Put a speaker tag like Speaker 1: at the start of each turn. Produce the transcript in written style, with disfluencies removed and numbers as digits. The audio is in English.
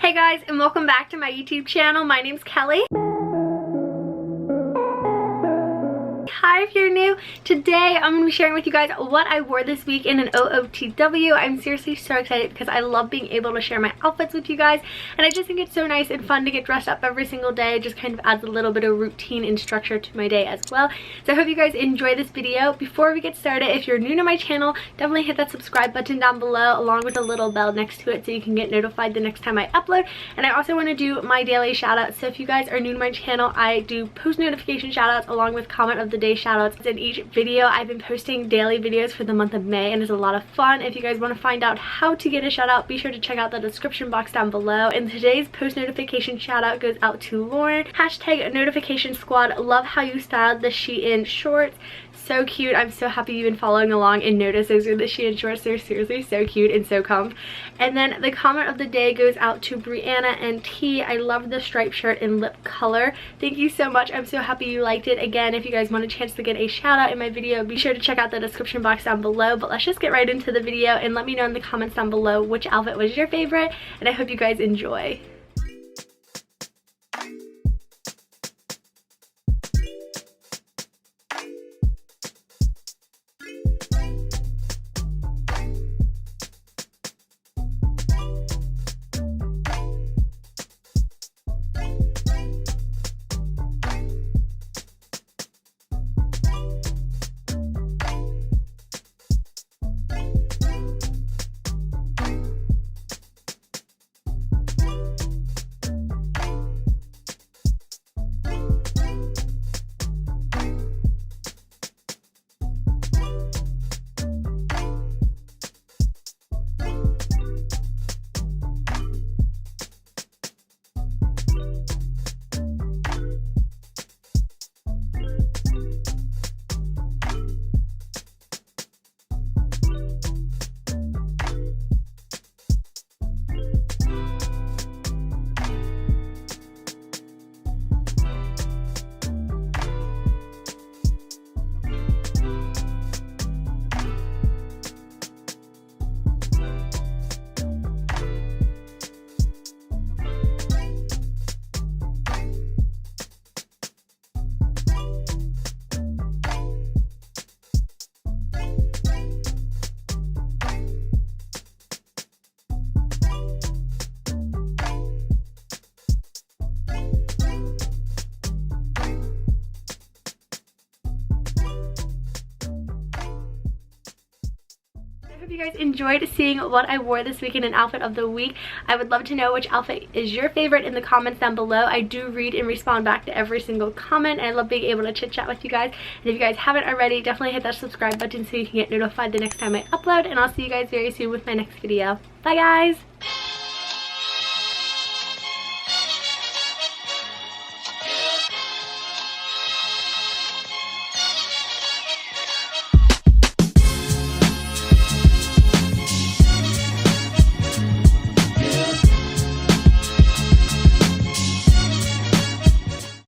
Speaker 1: Hey guys, and welcome back to my YouTube channel. My name's Kelly. Hi if you're new. Today I'm going to be sharing with you guys what I wore this week in an OOTW. I'm seriously so excited because I love being able to share my outfits with you guys, and I just think it's so nice and fun to get dressed up every single day. It just kind of adds a little bit of routine and structure to my day as well. So I hope you guys enjoy this video. Before we get started, if you're new to my channel, definitely hit that subscribe button down below along with a little bell next to it so you can get notified the next time I upload. And I also want to do my daily shout outs. So if you guys are new to my channel, I do post notification shout outs along with comment of the day shoutouts in each video. I've been posting daily videos for the month of May and it's a lot of fun. If you guys want to find out how to get a shout out, be sure to check out the description box down below. And today's post notification shout out goes out to Lauren. Hashtag notification squad. Love how you styled the Shein shorts. So cute. I'm so happy you've been following along and noticed those are the Shein shorts. They're seriously so cute and so comfy. And then the comment of the day goes out to Brianna and T. I love the striped shirt in lip color. Thank you so much. I'm so happy you liked it. Again, if you guys want a chance to get a shout out in my video, be sure to check out the description box down below. But let's just get right into the video and let me know in the comments down below which outfit was your favorite, and I hope you guys enjoy. I hope you guys enjoyed seeing what I wore this week in an outfit of the week. I would love to know which outfit is your favorite in the comments down below. I do read and respond back to every single comment, and I love being able to chit chat with you guys. And if you guys haven't already, definitely hit that subscribe button so you can get notified the next time I upload, and I'll see you guys very soon with my next video. Bye guys!